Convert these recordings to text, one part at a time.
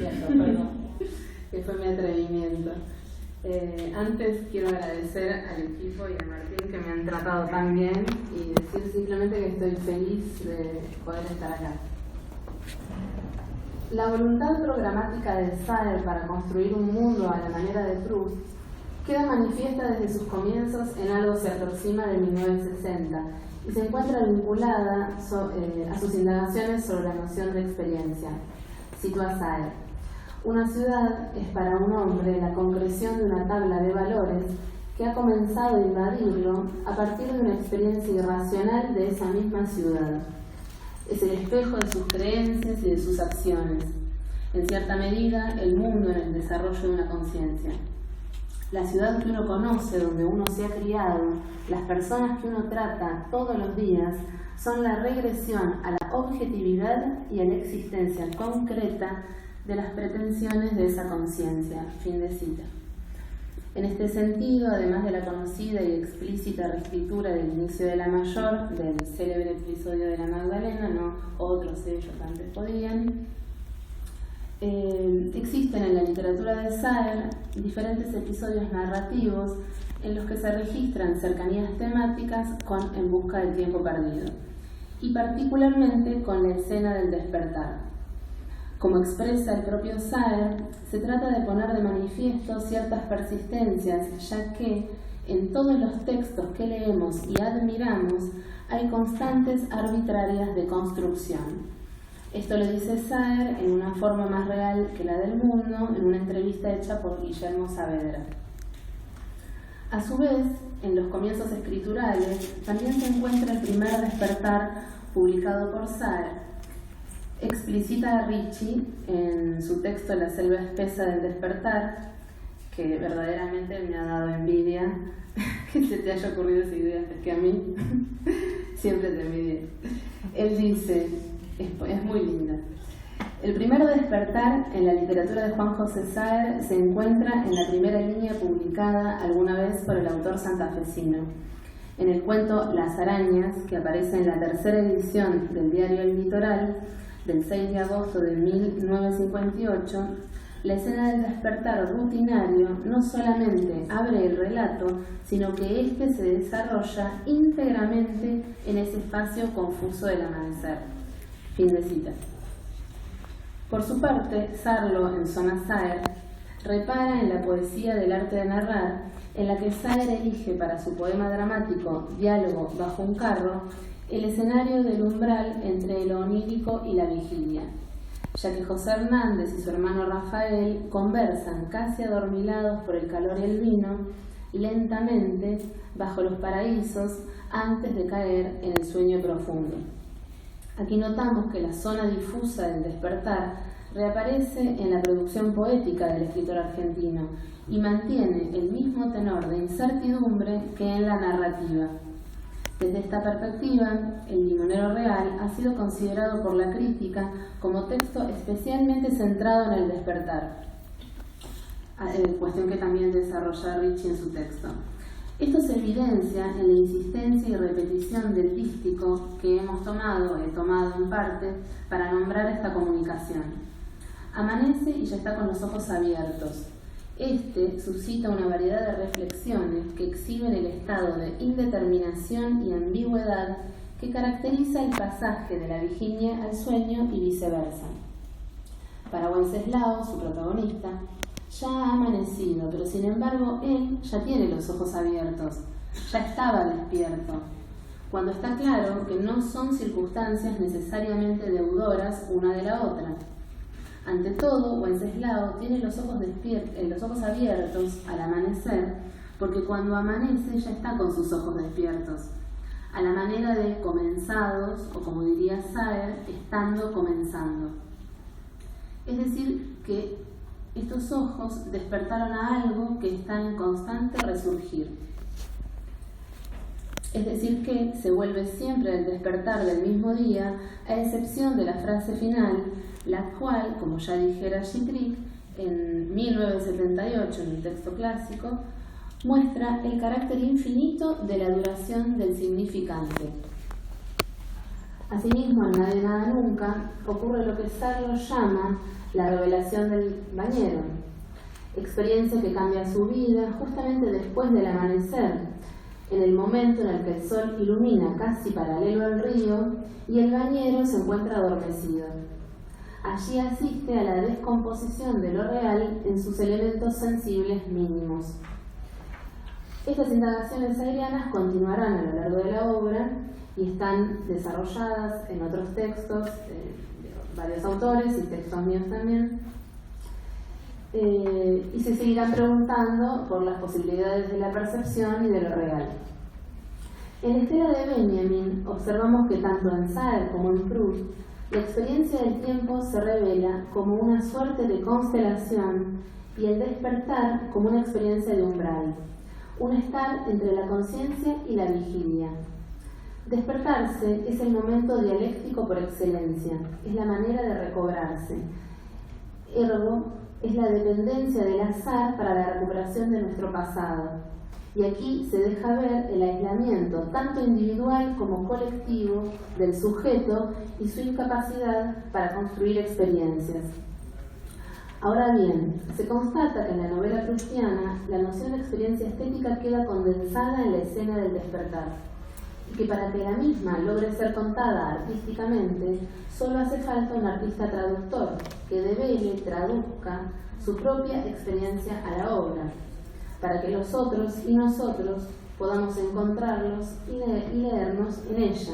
cierto, perdón, que fue mi atrevimiento. Antes quiero agradecer al equipo y a Martín que me han tratado tan bien y decir simplemente que estoy feliz de poder estar acá. La voluntad programática de Saer para construir un mundo a la manera de Proust queda manifiesta desde sus comienzos en Algo se aproxima de 1960 y se encuentra vinculada a sus indagaciones sobre la noción de experiencia. Cito a Saer: una ciudad es para un hombre la concreción de una tabla de valores que ha comenzado a invadirlo a partir de una experiencia irracional de esa misma ciudad. Es el espejo de sus creencias y de sus acciones. En cierta medida, el mundo en el desarrollo de una conciencia. La ciudad que uno conoce, donde uno se ha criado, las personas que uno trata todos los días, son la regresión a la objetividad y a la existencia concreta de las pretensiones de esa conciencia. Fin de cita. En este sentido, además de la conocida y explícita reescritura del inicio de la mayor, del célebre episodio de la Magdalena, no otros ellos antes podían, existen en la literatura de Saer diferentes episodios narrativos en los que se registran cercanías temáticas con En busca del tiempo perdido, y particularmente con la escena del despertar. Como expresa el propio Saer, se trata de poner de manifiesto ciertas persistencias, ya que en todos los textos que leemos y admiramos hay constantes arbitrarias de construcción. Esto lo dice Saer en una forma más real que la del mundo, en una entrevista hecha por Guillermo Saavedra. A su vez, en los comienzos escriturales, también se encuentra el primer despertar publicado por Saer. Explicita a Ricci en su texto La selva espesa del despertar, que verdaderamente me ha dado envidia que se te haya ocurrido esa idea antes que a mí. Siempre te envidié. Él dice, es muy linda: el primer despertar en la literatura de Juan José Saer se encuentra en la primera línea publicada alguna vez por el autor santafesino. En el cuento Las arañas, que aparece en la tercera edición del diario El Litoral, del 6 de agosto de 1958, la escena del despertar rutinario no solamente abre el relato, sino que éste se desarrolla íntegramente en ese espacio confuso del amanecer. Fin de cita. Por su parte, Sarlo, en Zona Saer, repara en la poesía del arte de narrar, en la que Saer elige para su poema dramático Diálogo bajo un carro el escenario del umbral entre lo onírico y la vigilia, ya que José Hernández y su hermano Rafael conversan casi adormilados por el calor y el vino, lentamente bajo los paraísos antes de caer en el sueño profundo. Aquí notamos que la zona difusa del despertar reaparece en la producción poética del escritor argentino y mantiene el mismo tenor de incertidumbre que en la narrativa. Desde esta perspectiva, El limonero real ha sido considerado por la crítica como texto especialmente centrado en el despertar, cuestión que también desarrolla Ricci en su texto. Esto se evidencia en la insistencia y repetición del dístico que he tomado en parte, para nombrar esta comunicación. Amanece y ya está con los ojos abiertos. Este suscita una variedad de reflexiones que exhiben el estado de indeterminación y ambigüedad que caracteriza el pasaje de la vigilia al sueño y viceversa. Para Wenceslao, su protagonista, ya ha amanecido, pero sin embargo él ya tiene los ojos abiertos, ya estaba despierto, cuando está claro que no son circunstancias necesariamente deudoras una de la otra. Ante todo, Wenceslao tiene los ojos abiertos al amanecer, porque cuando amanece ya está con sus ojos despiertos, a la manera de comenzados, o como diría Saer, estando comenzando. Es decir, que estos ojos despertaron a algo que está en constante resurgir. Es decir, que se vuelve siempre el despertar del mismo día, a excepción de la frase final, la cual, como ya dijera Gittrick, en 1978, en el texto clásico, muestra el carácter infinito de la duración del significante. Asimismo, en Nadie nada nunca ocurre lo que Sarlo llama la revelación del bañero, experiencia que cambia su vida justamente después del amanecer, en el momento en el que el sol ilumina casi paralelo al río y el bañero se encuentra adormecido. Allí asiste a la descomposición de lo real en sus elementos sensibles mínimos. Estas indagaciones aerianas continuarán a lo largo de la obra y están desarrolladas en otros textos de varios autores y textos míos también, y se seguirán preguntando por las posibilidades de la percepción y de lo real. En la estela de Benjamin observamos que tanto en Saer como en Proust la experiencia del tiempo se revela como una suerte de constelación y el despertar como una experiencia de umbral, un estar entre la conciencia y la vigilia. Despertarse es el momento dialéctico por excelencia, es la manera de recobrarse. Ergo, es la dependencia del azar para la recuperación de nuestro pasado. Y aquí se deja ver el aislamiento, tanto individual como colectivo, del sujeto y su incapacidad para construir experiencias. Ahora bien, se constata que en la novela proustiana la noción de experiencia estética queda condensada en la escena del despertar, y que para que la misma logre ser contada artísticamente, solo hace falta un artista traductor que devele, traduzca su propia experiencia a la obra, para que los otros y nosotros podamos encontrarlos y leernos en ella.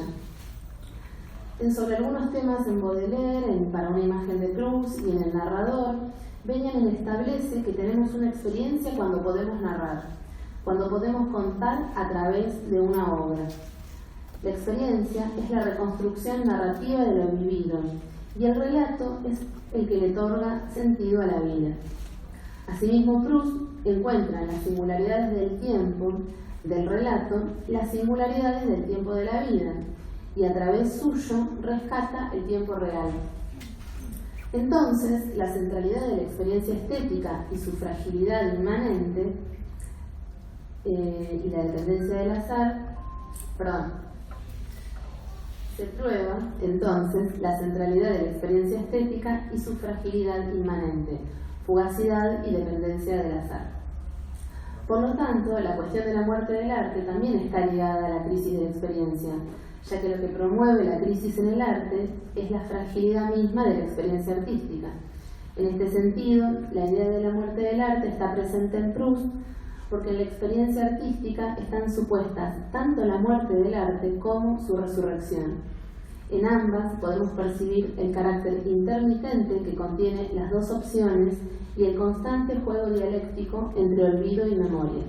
Sobre algunos temas en Baudelaire, Para una imagen de Proust y en El narrador, Benjamin establece que tenemos una experiencia cuando podemos narrar, cuando podemos contar a través de una obra. La experiencia es la reconstrucción narrativa de lo vivido, y el relato es el que le otorga sentido a la vida. Asimismo, Proust encuentra en las singularidades del tiempo, del relato, las singularidades del tiempo de la vida, y a través suyo rescata el tiempo real. Entonces, la centralidad de la experiencia estética y su fragilidad inmanente, y la dependencia del azar, se prueba entonces la centralidad de la experiencia estética y su fragilidad inmanente, fugacidad y dependencia del azar. Por lo tanto, la cuestión de la muerte del arte también está ligada a la crisis de la experiencia, ya que lo que promueve la crisis en el arte es la fragilidad misma de la experiencia artística. En este sentido, la idea de la muerte del arte está presente en Proust, porque en la experiencia artística están supuestas tanto la muerte del arte como su resurrección. En ambas podemos percibir el carácter intermitente que contiene las dos opciones y el constante juego dialéctico entre olvido y memoria.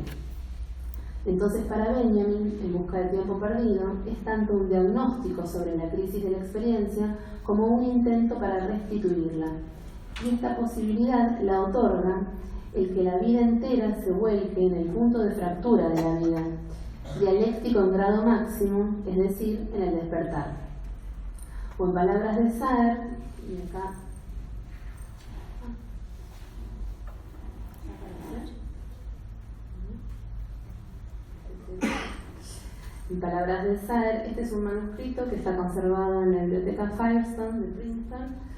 Entonces, para Benjamin, En busca del tiempo perdido, es tanto un diagnóstico sobre la crisis de la experiencia como un intento para restituirla. Y esta posibilidad la otorga el que la vida entera se vuelque en el punto de fractura de la vida, dialéctico en grado máximo, es decir, en el despertar. O en palabras de Saer, y acá en palabras de Saer, este es un manuscrito que está conservado en la biblioteca Firestone de Princeton,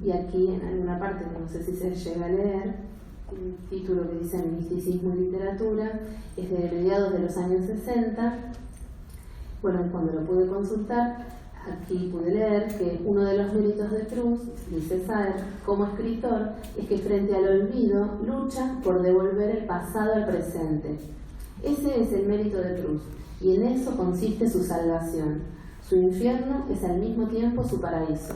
y aquí en alguna parte, no sé si se llega a leer, un título que dice Misticismo y literatura, es de mediados de los años 60. Bueno, cuando lo pude consultar, aquí pude leer que uno de los méritos de Proust, dice Saer, como escritor, es que frente al olvido lucha por devolver el pasado al presente. Ese es el mérito de Proust, y en eso consiste su salvación. Su infierno es al mismo tiempo su paraíso.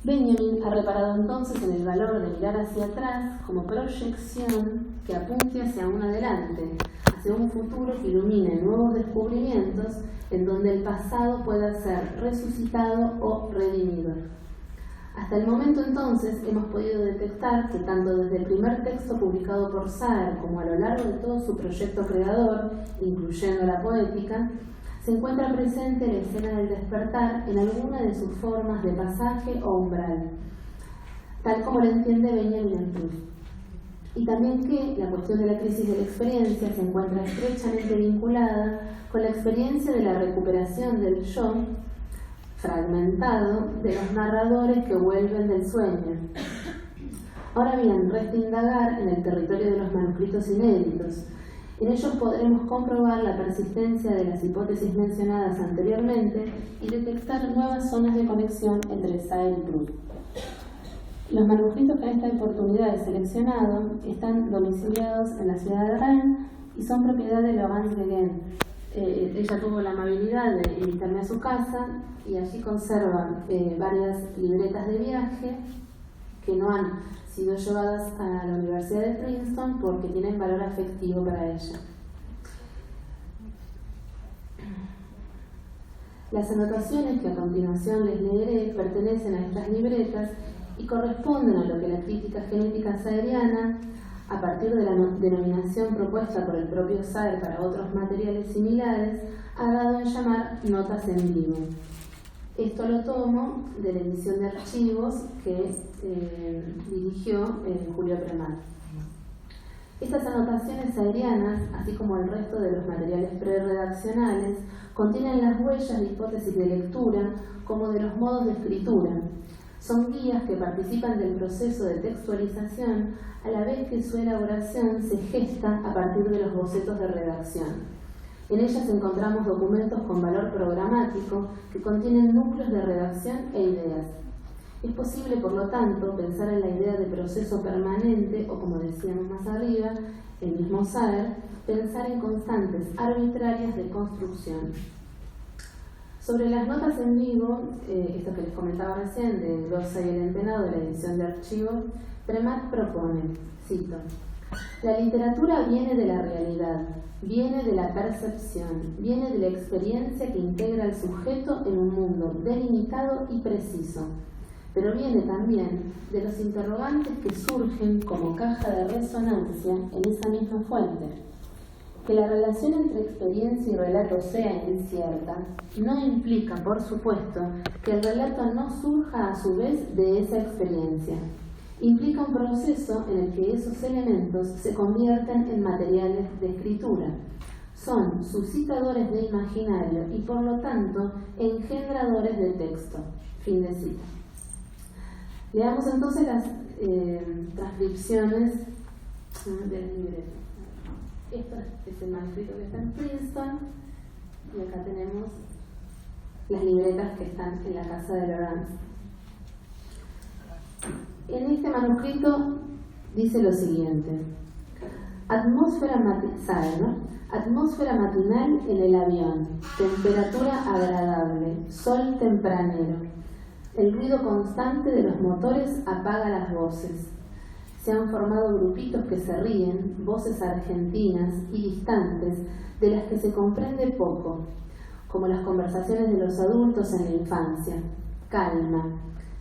Benjamin ha reparado entonces en el valor de mirar hacia atrás como proyección que apunte hacia un adelante, hacia un futuro que ilumine nuevos descubrimientos en donde el pasado pueda ser resucitado o redimido. Hasta el momento entonces hemos podido detectar que tanto desde el primer texto publicado por Saer como a lo largo de todo su proyecto creador, incluyendo la poética, se encuentra presente la escena del despertar en alguna de sus formas de pasaje o umbral, tal como lo entiende Benjamin en Proust. Y también que la cuestión de la crisis de la experiencia se encuentra estrechamente vinculada con la experiencia de la recuperación del yo fragmentado de los narradores que vuelven del sueño. Ahora bien, resta indagar en el territorio de los manuscritos inéditos. En ellos podremos comprobar la persistencia de las hipótesis mencionadas anteriormente y detectar nuevas zonas de conexión entre Saer y Proust. Los manuscritos que en esta oportunidad he seleccionado están domiciliados en la ciudad de Rennes y son propiedad de Laurence Guéguen. Ella tuvo la amabilidad de invitarme a su casa y allí conserva varias libretas de viaje que no han sido llevadas a la Universidad de Princeton porque tienen valor afectivo para ella. Las anotaciones que a continuación les leeré pertenecen a estas libretas y corresponden a lo que la crítica genética saeriana, a partir de la denominación propuesta por el propio Saer para otros materiales similares, ha dado en llamar notas en vivo. Esto lo tomo de la edición de archivos que dirigió Julio Premat. Estas anotaciones saerianas, así como el resto de los materiales preredaccionales, contienen las huellas de hipótesis de lectura como de los modos de escritura. Son guías que participan del proceso de textualización a la vez que su elaboración se gesta a partir de los bocetos de redacción. En ellas encontramos documentos con valor programático que contienen núcleos de redacción e ideas. Es posible, por lo tanto, pensar en la idea de proceso permanente o, como decíamos más arriba, el mismo Saer, pensar en constantes arbitrarias de construcción. Sobre las notas en vivo, esto que les comentaba recién, de Glossa y el Entenado, de la edición de archivo, Premat propone, cito: la literatura viene de la realidad, viene de la percepción, viene de la experiencia que integra al sujeto en un mundo delimitado y preciso, pero viene también de los interrogantes que surgen como caja de resonancia en esa misma fuente. Que la relación entre experiencia y relato sea incierta no implica, por supuesto, que el relato no surja a su vez de esa experiencia. Implica un proceso en el que esos elementos se convierten en materiales de escritura. Son suscitadores de imaginario y, por lo tanto, engendradores de texto. Fin de cita. Leamos entonces las transcripciones del libreto. Esto es el manuscrito que está en Princeton y acá tenemos las libretas que están en la casa de Laurence. En este manuscrito dice lo siguiente: atmósfera matinal en el avión, temperatura agradable, sol tempranero. El ruido constante de los motores apaga las voces. Se han formado grupitos que se ríen, voces argentinas y distantes, de las que se comprende poco, como las conversaciones de los adultos en la infancia. Calma.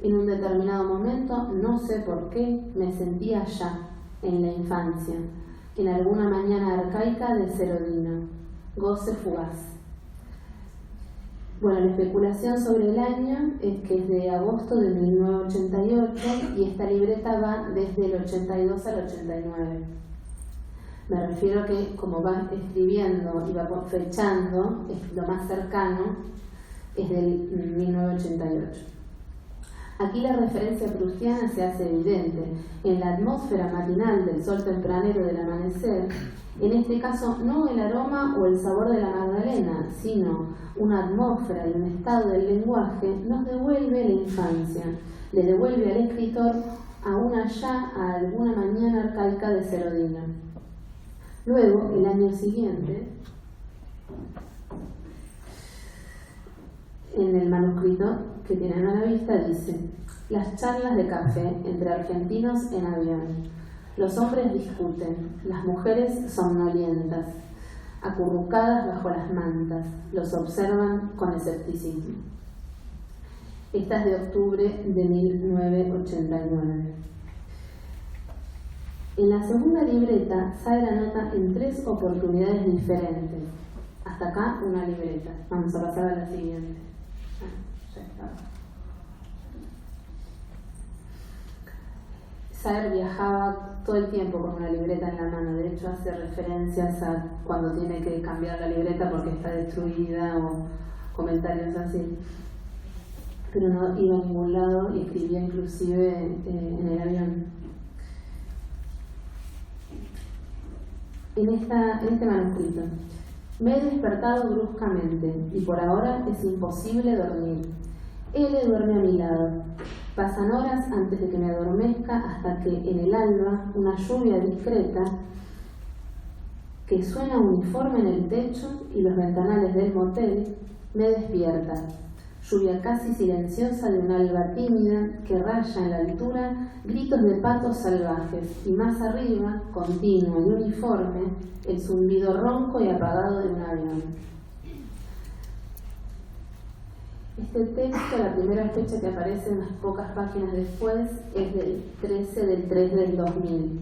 En un determinado momento, no sé por qué, me sentía allá, en la infancia, en alguna mañana arcaica de Serodino. Goce fugaz. Bueno, la especulación sobre el año es que es de agosto de 1988 y esta libreta va desde el 82 al 89. Me refiero que como va escribiendo y va fechando, lo más cercano es del 1988. Aquí la referencia proustiana se hace evidente. En la atmósfera matinal del sol tempranero del amanecer, en este caso no el aroma o el sabor de la magdalena, sino una atmósfera y un estado del lenguaje nos devuelve la infancia, le devuelve al escritor aún allá a alguna mañana arcaica de Serodino. Luego, el año siguiente, en el manuscrito que tienen a la vista dice: las charlas de café entre argentinos en avión. Los hombres discuten, las mujeres somnolientas, acurrucadas bajo las mantas, los observan con escepticismo. Esta es de octubre de 1989. En la segunda libreta, Saer anota en 3 oportunidades diferentes. Hasta acá una libreta. Vamos a pasar a la siguiente. Ya está. Saer viajaba todo el tiempo con una libreta en la mano. De hecho, hace referencias a cuando tiene que cambiar la libreta porque está destruida o comentarios así. pero no iba a ningún lado y escribía inclusive en el avión. En este manuscrito: me he despertado bruscamente y por ahora es imposible dormir. Él duerme a mi lado. Pasan horas antes de que me adormezca hasta que en el alba una lluvia discreta que suena uniforme en el techo y los ventanales del motel me despierta. Lluvia casi silenciosa de un alba tímida que raya en la altura gritos de patos salvajes y más arriba, continuo y uniforme, el zumbido ronco y apagado de un avión. Este texto, la primera fecha que aparece unas pocas páginas después, es del 13 del 3 del 2000.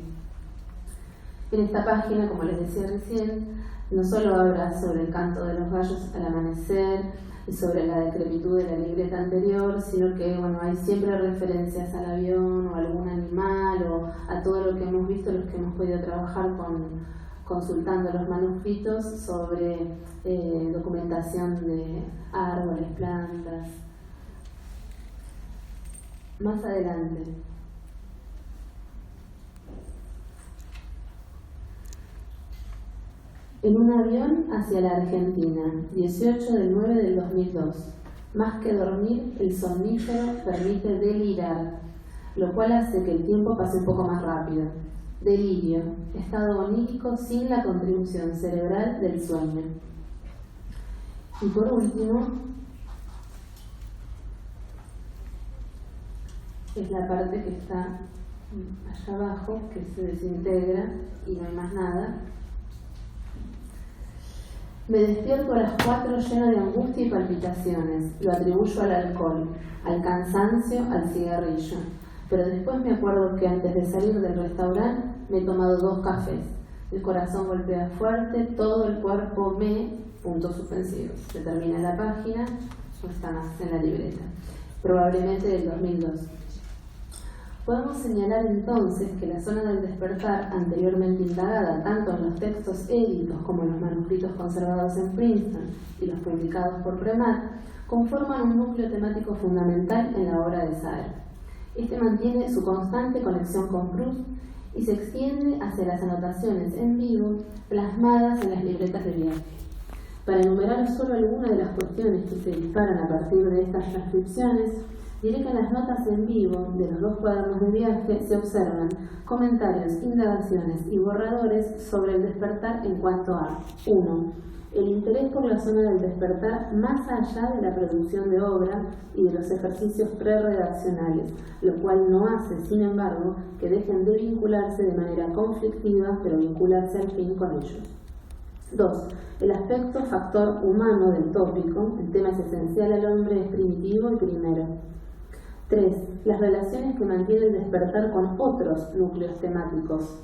En esta página, como les decía recién, no solo habla sobre el canto de los gallos al amanecer y sobre la decrepitud de la libreta anterior, sino que hay siempre referencias al avión o a algún animal o a todo lo que hemos visto, los que hemos podido trabajar consultando los manuscritos sobre documentación de árboles, plantas. Más adelante. En un avión hacia la Argentina, 18 del 9 del 2002. Más que dormir, el somnífero permite delirar, lo cual hace que el tiempo pase un poco más rápido. Delirio, estado onírico sin la contribución cerebral del sueño. Y por último, es la parte que está allá abajo, que se desintegra y no hay más nada. Me despierto a las 4 lleno de angustia y palpitaciones. Lo atribuyo al alcohol, al cansancio, al cigarrillo. Pero después me acuerdo que antes de salir del restaurante me he tomado 2 cafés. El corazón golpea fuerte, todo el cuerpo puntos suspensivos. Se termina la página, no está más en la libreta. Probablemente del 2002. Podemos señalar entonces que la zona del despertar, anteriormente indagada tanto en los textos édicos como en los manuscritos conservados en Princeton y los publicados por Premat, conforman un núcleo temático fundamental en la obra de Saer. Este mantiene su constante conexión con Proust y se extiende hacia las anotaciones en vivo plasmadas en las libretas de viaje. Para enumerar solo algunas de las cuestiones que se disparan a partir de estas transcripciones, diré que en las notas en vivo de los 2 cuadernos de viaje se observan comentarios, indagaciones y borradores sobre el despertar en cuanto a 1. El interés por la zona del despertar más allá de la producción de obra y de los ejercicios prerredaccionales, lo cual no hace, sin embargo, que dejen de vincularse de manera conflictiva, pero vincularse al fin con ellos. 2. El aspecto factor humano del tópico, el tema es esencial al hombre, es primitivo y primero. 3. Las relaciones que mantiene el despertar con otros núcleos temáticos: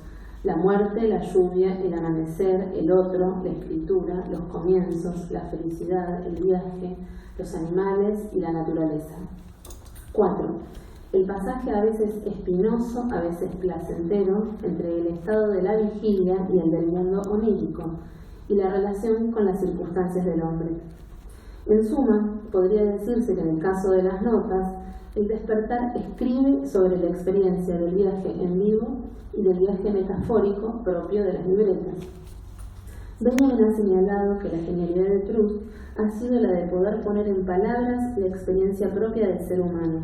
la muerte, la lluvia, el amanecer, el otro, la escritura, los comienzos, la felicidad, el viaje, los animales y la naturaleza. 4. El pasaje a veces espinoso, a veces placentero, entre el estado de la vigilia y el del mundo onírico, y la relación con las circunstancias del hombre. En suma, podría decirse que en el caso de las notas, el despertar escribe sobre la experiencia del viaje en vivo y del viaje metafórico propio de las libretas. Benjamin ha señalado que la genialidad de Proust ha sido la de poder poner en palabras la experiencia propia del ser humano.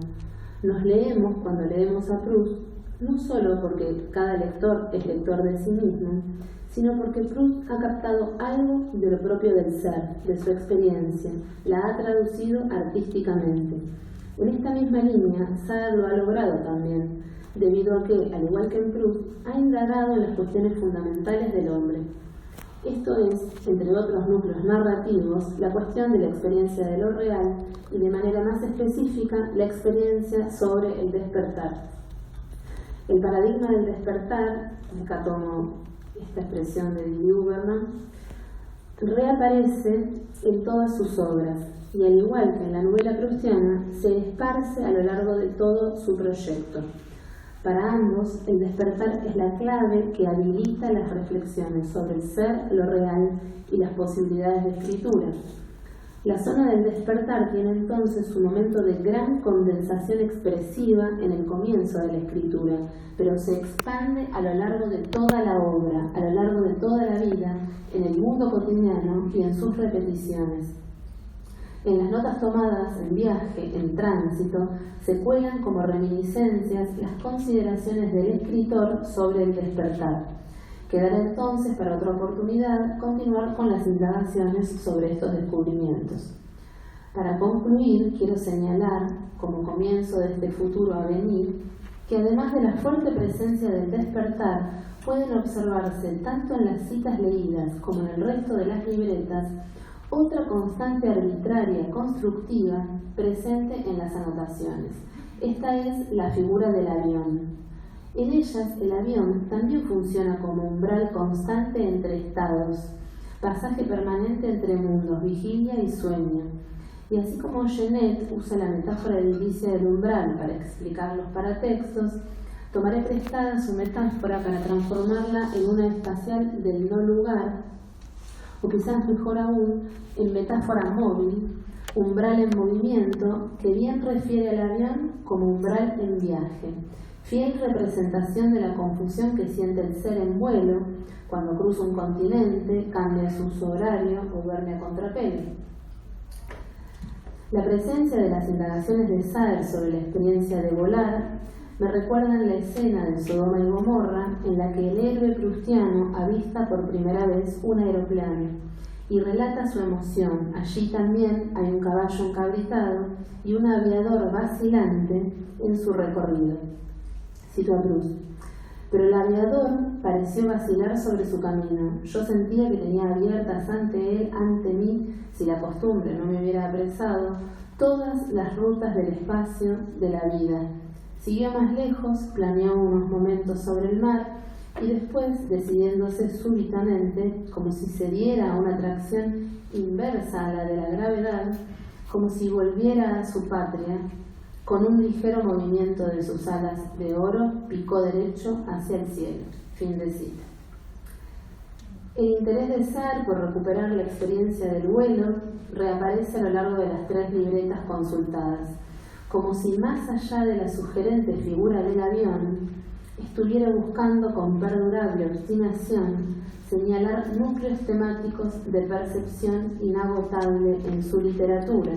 Nos leemos cuando leemos a Proust, no solo porque cada lector es lector de sí mismo, sino porque Proust ha captado algo de lo propio del ser, de su experiencia, la ha traducido artísticamente. En esta misma línea, Saer lo ha logrado también, debido a que, al igual que en Proust, ha indagado en las cuestiones fundamentales del hombre. Esto es, entre otros núcleos narrativos, la cuestión de la experiencia de lo real y, de manera más específica, la experiencia sobre el despertar. El paradigma del despertar, acá tomo esta expresión de Didi Huberman, reaparece en todas sus obras y, al igual que en la novela proustiana, se esparce a lo largo de todo su proyecto. Para ambos, el despertar es la clave que habilita las reflexiones sobre el ser, lo real y las posibilidades de escritura. La zona del despertar tiene entonces un momento de gran condensación expresiva en el comienzo de la escritura, pero se expande a lo largo de toda la obra, a lo largo de toda la vida, en el mundo cotidiano y en sus repeticiones. En las notas tomadas en viaje, en tránsito, se cuelan como reminiscencias las consideraciones del escritor sobre el despertar. Quedará entonces para otra oportunidad continuar con las indagaciones sobre estos descubrimientos. Para concluir, quiero señalar, como comienzo de este futuro a venir, que además de la fuerte presencia del despertar, pueden observarse tanto en las citas leídas como en el resto de las libretas otra constante arbitraria, constructiva, presente en las anotaciones. Esta es la figura del avión. En ellas, el avión también funciona como umbral constante entre estados, pasaje permanente entre mundos, vigilia y sueño. Y así como Genet usa la metáfora edilicia del umbral para explicar los paratextos, tomaré prestada su metáfora para transformarla en una espacial del no lugar, o quizás mejor aún, en metáfora móvil, umbral en movimiento, que bien refiere al avión como umbral en viaje, fiel representación de la confusión que siente el ser en vuelo cuando cruza un continente, cambia su uso horario o duerme a contrapelo. La presencia de las indagaciones de Saer sobre la experiencia de volar me recuerdan la escena de Sodoma y Gomorra en la que el héroe prustiano avista por primera vez un aeroplano y relata su emoción. Allí también hay un caballo encabritado y un aviador vacilante en su recorrido. Cito a Proust. Pero el aviador pareció vacilar sobre su camino. Yo sentía que tenía abiertas ante mí, si la costumbre no me hubiera apresado, todas las rutas del espacio de la vida. Siguió más lejos, planeó unos momentos sobre el mar y después, decidiéndose súbitamente, como si se diera a una atracción inversa a la de la gravedad, como si volviera a su patria, con un ligero movimiento de sus alas de oro, picó derecho hacia el cielo. Fin de cita. El interés de Saer por recuperar la experiencia del vuelo reaparece a lo largo de las 3 libretas consultadas, como si más allá de la sugerente figura del avión, estuviera buscando con perdurable obstinación señalar núcleos temáticos de percepción inagotable en su literatura.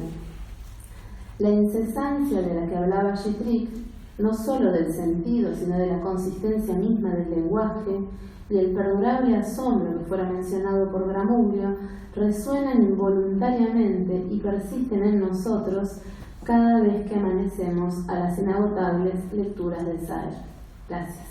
La incesancia de la que hablaba Gittrick, no sólo del sentido, sino de la consistencia misma del lenguaje, y el perdurable asombro que fuera mencionado por Gramulio, resuenan involuntariamente y persisten en nosotros cada vez que amanecemos a las inagotables lecturas de Saer. Gracias.